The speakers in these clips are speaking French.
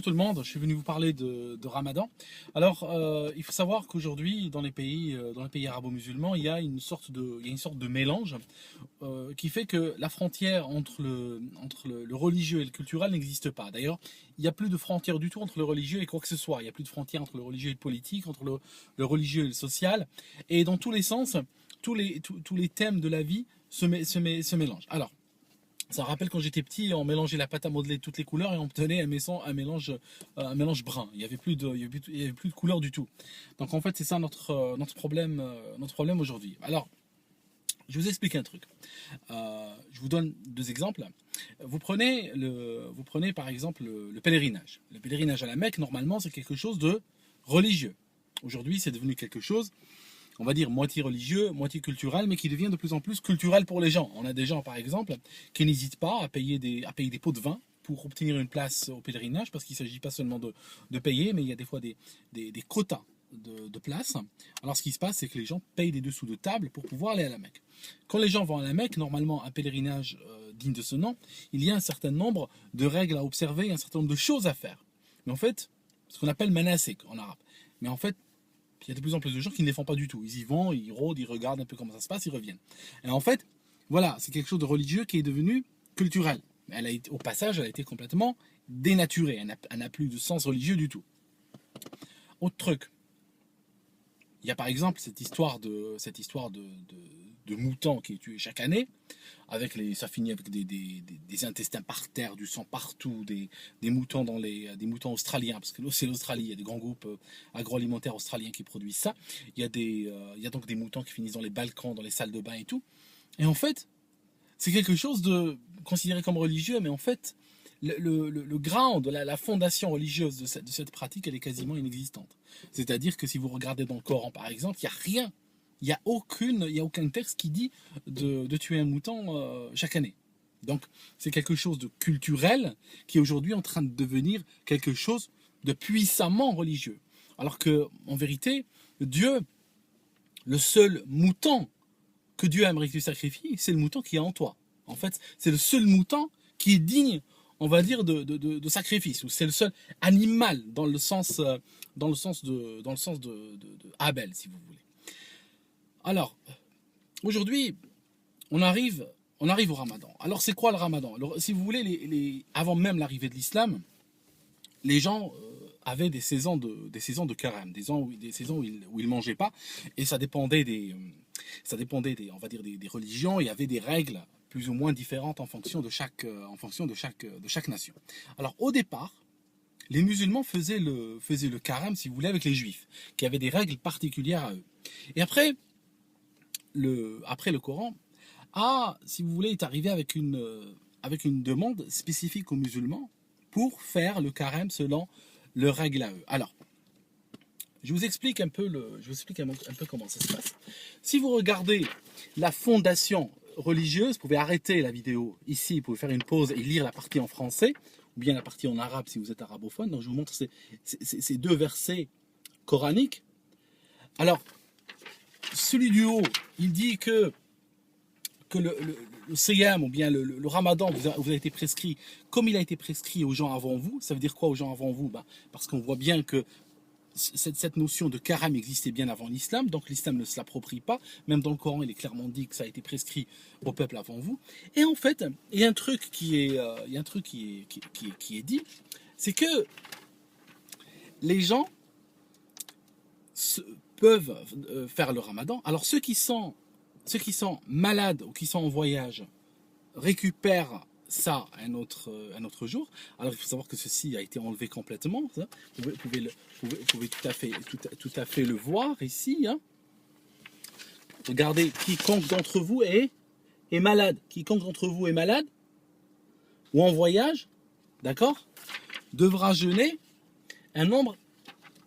Bonjour tout le monde, je suis venu vous parler de Ramadan. Alors, il faut savoir qu'aujourd'hui, dans les pays arabo-musulmans, il y a une sorte de mélange qui fait que la frontière entre le religieux et le culturel n'existe pas. D'ailleurs, il n'y a plus de frontière du tout entre le religieux et quoi que ce soit. Il n'y a plus de frontière entre le religieux et le politique, entre le religieux et le social. Et dans tous les sens, tous les thèmes de la vie se mélangent. Alors, ça rappelle quand j'étais petit, on mélangeait la pâte à modeler de toutes les couleurs et on obtenait un mélange brun. Il y avait plus de couleurs du tout. Donc en fait, c'est ça notre problème aujourd'hui. Alors, je vous explique un truc. Je vous donne deux exemples. Vous prenez par exemple le pèlerinage. Le pèlerinage à la Mecque, normalement, c'est quelque chose de religieux. Aujourd'hui, c'est devenu quelque chose, on va dire, moitié religieux, moitié culturel, mais qui devient de plus en plus culturel pour les gens. On a des gens, par exemple, qui n'hésitent pas à payer des pots de vin pour obtenir une place au pèlerinage, parce qu'il ne s'agit pas seulement de payer, mais il y a des fois des quotas de places. Alors ce qui se passe, c'est que les gens payent des dessous de table pour pouvoir aller à la Mecque. Quand les gens vont à la Mecque, normalement un pèlerinage digne de ce nom, il y a un certain nombre de règles à observer, un certain nombre de choses à faire. Mais en fait, ce qu'on appelle manasik en arabe. Mais en fait, il y a de plus en plus de gens qui ne les font pas du tout. Ils y vont, ils rôdent, ils regardent un peu comment ça se passe, ils reviennent. Et en fait, voilà, c'est quelque chose de religieux qui est devenu culturel. Au passage, elle a été complètement dénaturée. Elle n'a plus de sens religieux du tout. Autre truc. Il y a par exemple cette histoire de moutons qui est tué chaque année. Ça finit avec des intestins par terre, du sang partout, des moutons des moutons australiens, parce que c'est l'Australie, il y a des grands groupes agroalimentaires australiens qui produisent ça. Il y a donc des moutons qui finissent dans les balcons, dans les salles de bain et tout. Et en fait, c'est quelque chose de considéré comme religieux, mais en fait, le ground, la fondation religieuse de cette pratique, elle est quasiment inexistante. C'est-à-dire que si vous regardez dans le Coran, par exemple, il n'y a rien. Il n'y a aucun texte qui dit de tuer un mouton chaque année. Donc, c'est quelque chose de culturel qui est aujourd'hui en train de devenir quelque chose de puissamment religieux. Alors que, en vérité, Dieu, le seul mouton que Dieu aimerait que tu sacrifies, c'est le mouton qui est en toi. En fait, c'est le seul mouton qui est digne, on va dire, de sacrifice. Ou c'est le seul animal dans le sens de Abel, si vous voulez. Alors, aujourd'hui, on arrive au Ramadan. Alors, c'est quoi le Ramadan? Alors, si vous voulez, avant même l'arrivée de l'islam, les gens avaient des saisons de carême, des saisons où ils mangeaient pas, et ça dépendait on va dire, des religions. Il y avait des règles plus ou moins différentes en fonction de chaque nation. Alors, au départ, les musulmans faisaient le carême, si vous voulez, avec les juifs, qui avaient des règles particulières à eux. Et après le Coran, si vous voulez, est arrivé avec une demande spécifique aux musulmans pour faire le carême selon leurs règles à eux. Alors, je vous explique un peu comment ça se passe. Si vous regardez la fondation religieuse, vous pouvez arrêter la vidéo ici, vous pouvez faire une pause et lire la partie en français, ou bien la partie en arabe si vous êtes arabophone. Donc je vous montre ces deux versets coraniques. Alors, celui du haut, il dit que le siyam, ou bien le ramadan vous a été prescrit comme il a été prescrit aux gens avant vous. Ça veut dire quoi aux gens avant vous? Parce qu'on voit bien que cette notion de carême existait bien avant l'islam, donc l'islam ne se l'approprie pas. Même dans le Coran, il est clairement dit que ça a été prescrit au peuple avant vous. Et en fait, il y a un truc qui est dit, c'est que les gens peuvent faire le ramadan. Alors ceux qui sont malades ou qui sont en voyage récupèrent ça un autre jour. Alors il faut savoir que ceci a été enlevé complètement. Ça. Vous pouvez tout à fait le voir ici. Hein. Regardez, quiconque d'entre vous est malade. Quiconque d'entre vous est malade ou en voyage, d'accord, devra jeûner un nombre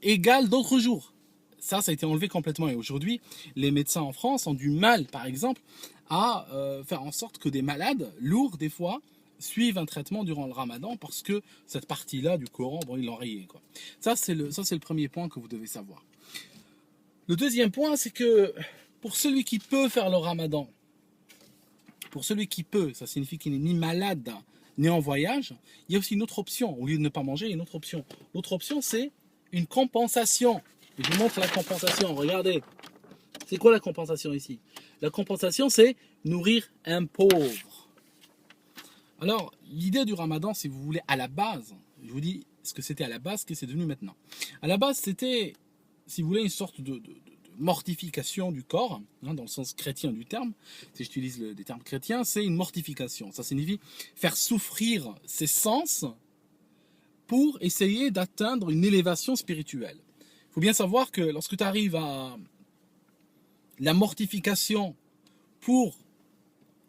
égal d'autres jours. Ça a été enlevé complètement. Et aujourd'hui, les médecins en France ont du mal, par exemple, à faire en sorte que des malades lourds, des fois, suivent un traitement durant le ramadan parce que cette partie-là du Coran, bon, ils l'ont rayé, quoi. Ça, c'est le premier point que vous devez savoir. Le deuxième point, c'est que pour celui qui peut faire le ramadan, pour celui qui peut, ça signifie qu'il n'est ni malade, ni en voyage, il y a aussi une autre option. Au lieu de ne pas manger, il y a une autre option. L'autre option, c'est une compensation. Je vous montre la compensation. Regardez. C'est quoi la compensation ici? La compensation, c'est nourrir un pauvre. Alors, l'idée du ramadan, si vous voulez, à la base, je vous dis ce que c'était à la base, ce que c'est devenu maintenant. À la base, c'était, si vous voulez, une sorte de mortification du corps, hein, dans le sens chrétien du terme. Si j'utilise des termes chrétiens, c'est une mortification. Ça signifie faire souffrir ses sens pour essayer d'atteindre une élévation spirituelle. Il faut bien savoir que lorsque tu arrives à la mortification pour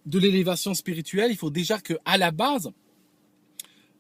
de l'élévation spirituelle, il faut déjà qu'à la base,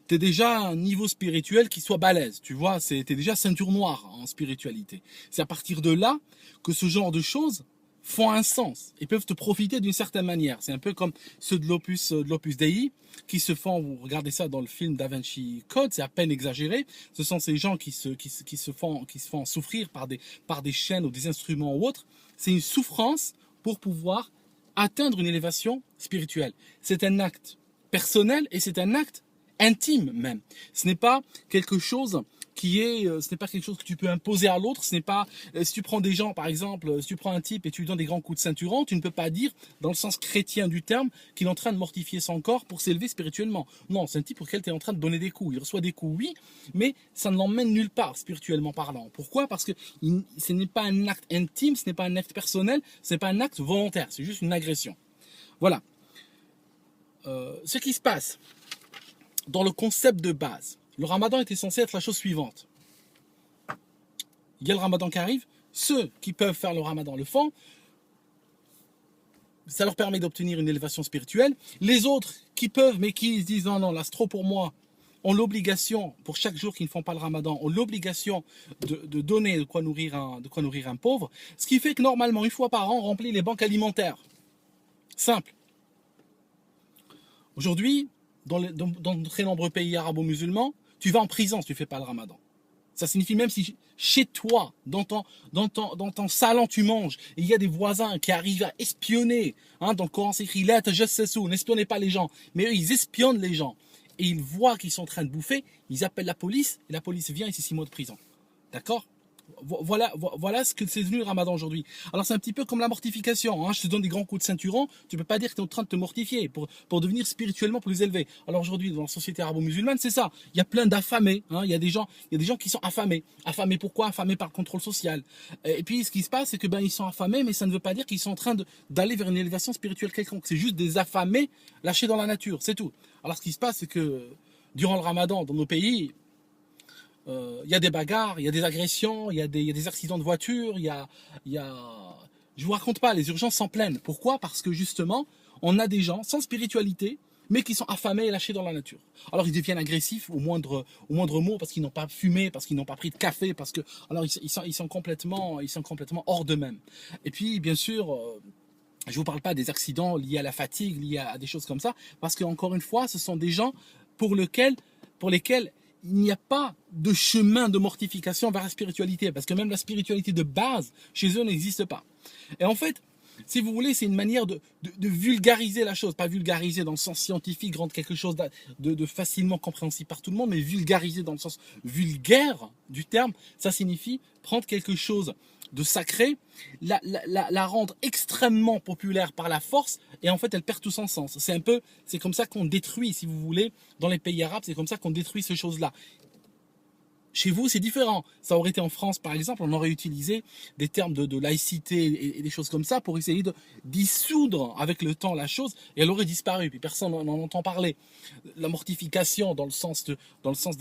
tu es déjà à un niveau spirituel qui soit balèze. Tu vois, tu es déjà ceinture noire en spiritualité. C'est à partir de là que ce genre de choses font un sens et peuvent te profiter d'une certaine manière. C'est un peu comme ceux de l'Opus Dei qui se font, vous regardez ça dans le film Da Vinci Code, c'est à peine exagéré. Ce sont ces gens qui se font souffrir par des chaînes ou des instruments ou autres. C'est une souffrance pour pouvoir atteindre une élévation spirituelle. C'est un acte personnel et c'est un acte intime même. Ce n'est pas quelque chose ce n'est pas quelque chose que tu peux imposer à l'autre. Ce n'est pas, si tu prends des gens, par exemple, si tu prends un type et tu lui donnes des grands coups de ceinturon, tu ne peux pas dire, dans le sens chrétien du terme, qu'il est en train de mortifier son corps pour s'élever spirituellement. Non, c'est un type pour lequel tu es en train de donner des coups. Il reçoit des coups, oui, mais ça ne l'emmène nulle part, spirituellement parlant. Pourquoi? Parce que ce n'est pas un acte intime, ce n'est pas un acte personnel, ce n'est pas un acte volontaire, c'est juste une agression. Voilà. Ce qui se passe dans le concept de base, le ramadan était censé être la chose suivante. Il y a le ramadan qui arrive, ceux qui peuvent faire le ramadan le font, ça leur permet d'obtenir une élévation spirituelle. Les autres qui peuvent, mais qui se disent non, là c'est trop pour moi, ont l'obligation, pour chaque jour qu'ils ne font pas le ramadan, ont l'obligation de donner de quoi nourrir un pauvre. Ce qui fait que normalement, une fois par an, on remplit les banques alimentaires. Simple. Aujourd'hui, dans de très nombreux pays arabo-musulmans, tu vas en prison si tu ne fais pas le ramadan. Ça signifie même si chez toi, dans ton salon, tu manges, et il y a des voisins qui arrivent à espionner. Hein, dans le Coran, c'est écrit « La tajassasu », n'espionnez pas les gens. Mais eux, ils espionnent les gens. Et ils voient qu'ils sont en train de bouffer, ils appellent la police, et la police vient et c'est 6 mois de prison. D'accord ? Voilà ce que c'est devenu le ramadan aujourd'hui. Alors c'est un petit peu comme la mortification. Hein. Je te donne des grands coups de ceinturon, tu ne peux pas dire que tu es en train de te mortifier pour devenir spirituellement plus élevé. Alors aujourd'hui, dans la société arabo-musulmane, c'est ça. Il y a plein d'affamés. Hein. Il y a des gens qui sont affamés. Affamés pourquoi? Affamés par le contrôle social. Et puis ce qui se passe, c'est que ils sont affamés, mais ça ne veut pas dire qu'ils sont en train d'aller vers une élévation spirituelle quelconque. C'est juste des affamés lâchés dans la nature, c'est tout. Alors ce qui se passe, c'est que durant le ramadan, dans nos pays, il y a des bagarres, il y a des agressions, il y a des accidents de voiture, je vous raconte pas, les urgences s'en plaignent. Pourquoi? Parce que justement, on a des gens sans spiritualité, mais qui sont affamés et lâchés dans la nature. Alors ils deviennent agressifs au moindre mot, parce qu'ils n'ont pas fumé, parce qu'ils n'ont pas pris de café, alors ils sont complètement hors d'eux-mêmes. Et puis bien sûr, je vous parle pas des accidents liés à la fatigue, liés à des choses comme ça, parce qu'encore une fois, ce sont des gens pour lesquels il n'y a pas de chemin de mortification vers la spiritualité, parce que même la spiritualité de base, chez eux, n'existe pas. Et en fait, si vous voulez, c'est une manière de vulgariser la chose, pas vulgariser dans le sens scientifique, rendre quelque chose de facilement compréhensible par tout le monde, mais vulgariser dans le sens vulgaire du terme, ça signifie prendre quelque chose de sacré, la rendre extrêmement populaire par la force, et en fait elle perd tout son sens. C'est comme ça qu'on détruit, si vous voulez, dans les pays arabes, c'est comme ça qu'on détruit ces choses-là. Chez vous, c'est différent. Ça aurait été en France, par exemple, on aurait utilisé des termes de laïcité et des choses comme ça pour essayer de dissoudre avec le temps la chose, et elle aurait disparu, puis personne n'en entend parler. La mortification dans le sens de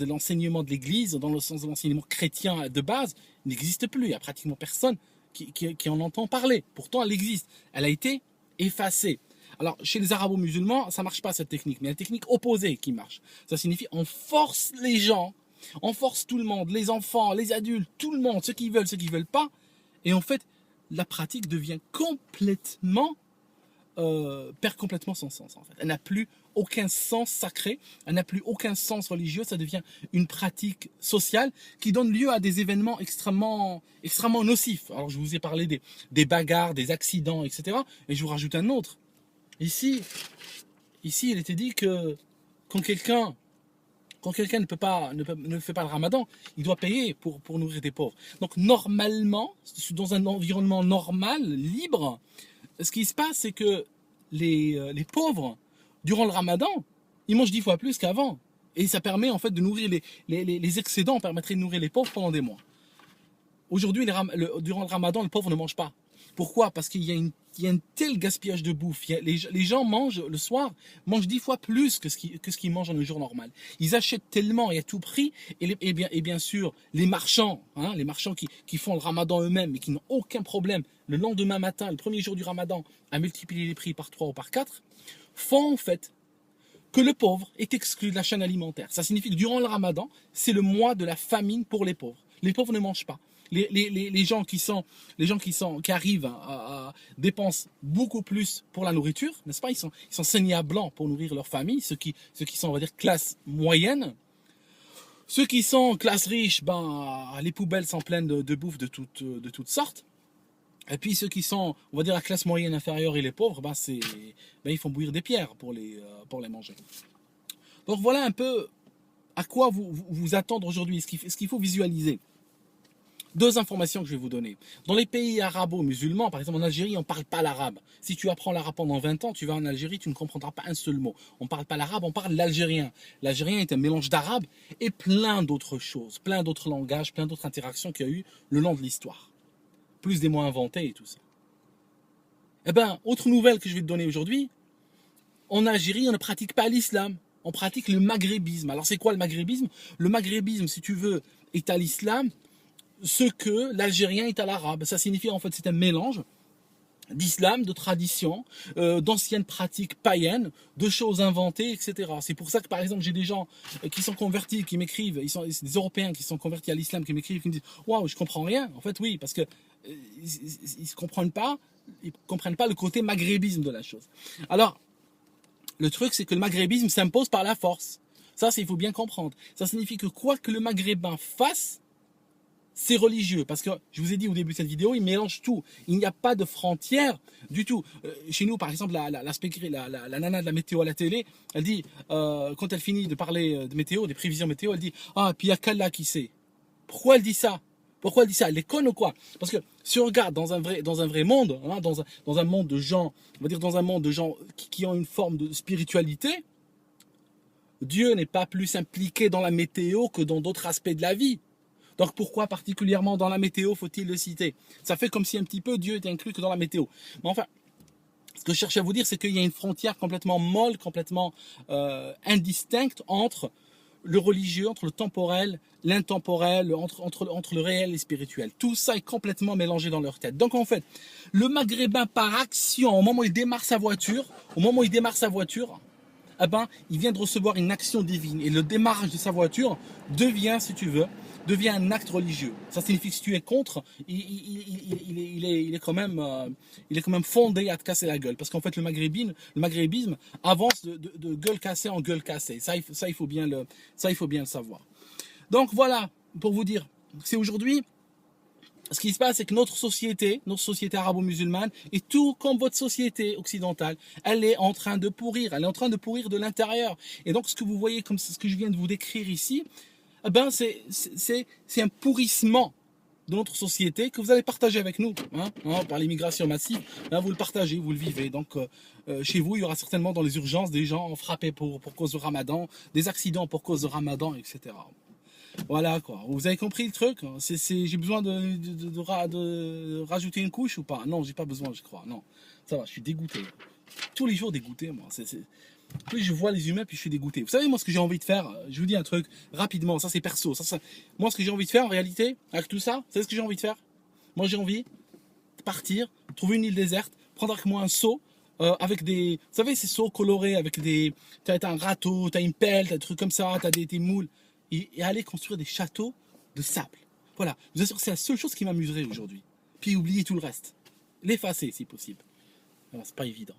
l'enseignement de l'Église, dans le sens de l'enseignement chrétien de base, n'existe plus. Il n'y a pratiquement personne qui en entend parler. Pourtant, elle existe. Elle a été effacée. Alors, chez les arabo-musulmans, ça ne marche pas cette technique, mais il y a une technique opposée qui marche. Ça signifie on force les gens, on force tout le monde, les enfants, les adultes, tout le monde, ceux qui veulent pas. Et en fait, la pratique devient perd complètement son sens. En fait. Elle n'a plus aucun sens sacré, elle n'a plus aucun sens religieux, ça devient une pratique sociale qui donne lieu à des événements extrêmement nocifs. Alors je vous ai parlé des bagarres, des accidents, etc. Et je vous rajoute un autre. Ici, il était dit que quand quelqu'un ne fait pas le ramadan, il doit payer pour nourrir des pauvres. Donc normalement, dans un environnement normal, libre, ce qui se passe, c'est que les pauvres, durant le ramadan, ils mangent 10 fois plus qu'avant. Et ça permet en fait de nourrir les excédents, permettrait de nourrir les pauvres pendant des mois. Aujourd'hui, durant le ramadan, le pauvre ne mange pas. Pourquoi? Parce qu'il y a un tel gaspillage de bouffe. Les gens mangent le soir, mangent 10 fois plus que ce qu'ils mangent en un jour normal. Ils achètent tellement et à tout prix. Et bien sûr, les marchands, les marchands qui font le ramadan eux-mêmes et qui n'ont aucun problème le lendemain matin, le premier jour du ramadan, à multiplier les prix par 3 ou par 4, font en fait que le pauvre est exclu de la chaîne alimentaire. Ça signifie que durant le ramadan, c'est le mois de la famine pour les pauvres. Les pauvres ne mangent pas. Les gens qui arrivent à dépenser beaucoup plus pour la nourriture, n'est-ce pas, ils sont saignés à blanc pour nourrir leur famille, ceux qui sont, on va dire, classe moyenne. Ceux qui sont classe riche, les poubelles s'en plaignent de bouffe de toutes sortes. Et puis ceux qui sont, on va dire, la classe moyenne inférieure et les pauvres, ils font bouillir des pierres pour les manger. Donc voilà un peu à quoi vous attendre aujourd'hui, ce qu'il faut visualiser. Deux informations que je vais vous donner. Dans les pays arabo-musulmans, par exemple en Algérie, on ne parle pas l'arabe. Si tu apprends l'arabe pendant 20 ans, tu vas en Algérie, tu ne comprendras pas un seul mot. On ne parle pas l'arabe, on parle l'algérien. L'algérien est un mélange d'arabe et plein d'autres choses, plein d'autres langages, plein d'autres interactions qu'il y a eu le long de l'histoire. Plus des mots inventés et tout ça. Autre nouvelle que je vais te donner aujourd'hui, en Algérie, on ne pratique pas l'islam, on pratique le maghrébisme. Alors c'est quoi le maghrébisme? Le maghrébisme, si tu veux, est à l'islam ce que l'algérien est à l'arabe. Ça signifie en fait c'est un mélange d'islam, de tradition, d'anciennes pratiques païennes, de choses inventées, etc. C'est pour ça que par exemple j'ai des gens qui sont convertis, qui m'écrivent, c'est des Européens qui sont convertis à l'islam, qui m'écrivent, qui me disent waouh, je comprends rien. En fait oui, parce que ils comprennent pas le côté maghrébisme de la chose. Alors le truc c'est que le maghrébisme s'impose par la force. Ça il faut bien comprendre. Ça signifie que quoi que le maghrébin fasse, c'est religieux, parce que je vous ai dit au début de cette vidéo, ils mélangent tout. Il n'y a pas de frontières du tout. Chez nous, par exemple, la nana de la météo à la télé, elle dit, quand elle finit de parler de météo, des prévisions météo, elle dit « Ah, puis il y a qu'Allah qui sait ». Pourquoi elle dit ça? Pourquoi elle dit ça? Elle est conne ou quoi? Parce que si on regarde dans un vrai monde, dans un monde de gens, on va dire dans un monde de gens qui ont une forme de spiritualité, Dieu n'est pas plus impliqué dans la météo que dans d'autres aspects de la vie. Donc pourquoi particulièrement dans la météo faut-il le citer? Ça fait comme si un petit peu Dieu était inclus que dans la météo. Mais enfin, ce que je cherche à vous dire, c'est qu'il y a une frontière complètement molle, complètement indistincte entre le religieux, entre le temporel, l'intemporel, entre le réel et le spirituel. Tout ça est complètement mélangé dans leur tête. Donc en fait, le maghrébin par action, au moment où il démarre sa voiture, il vient de recevoir une action divine. Et le démarrage de sa voiture devient, si tu veux, un acte religieux. Ça signifie que si tu es contre, il est quand même fondé à te casser la gueule. Parce qu'en fait, le maghrébisme avance de gueule cassée en gueule cassée. Ça, il faut bien le savoir. Donc voilà, pour vous dire, c'est aujourd'hui, ce qui se passe, c'est que notre société arabo-musulmane, et tout comme votre société occidentale, elle est en train de pourrir. Elle est en train de pourrir de l'intérieur. Et donc, ce que vous voyez, comme ce que je viens de vous décrire ici, c'est un pourrissement de notre société que vous allez partager avec nous, par l'immigration massive. Vous le partagez, vous le vivez. Donc, chez vous, il y aura certainement dans les urgences des gens frappés pour cause du ramadan, des accidents pour cause du ramadan, etc. Voilà quoi. Vous avez compris le truc? J'ai besoin de rajouter une couche ou pas? Non, j'ai pas besoin, je crois. Non, ça va, je suis dégoûté. Tous les jours dégoûté, moi. Plus je vois les humains, puis je suis dégoûté. Vous savez, moi, ce que j'ai envie de faire, je vous dis un truc rapidement, ça c'est perso. Moi, ce que j'ai envie de faire en réalité, avec tout ça, vous savez ce que j'ai envie de faire? Moi, j'ai envie de partir, trouver une île déserte, prendre avec moi un seau, avec des. Vous savez, ces seaux colorés, avec des. T'as un râteau, t'as une pelle, t'as des trucs comme ça, t'as des moules. Et aller construire des châteaux de sable. Voilà. Je vous assure, c'est la seule chose qui m'amuserait aujourd'hui. Puis oublier tout le reste. L'effacer si possible. Alors, c'est pas évident.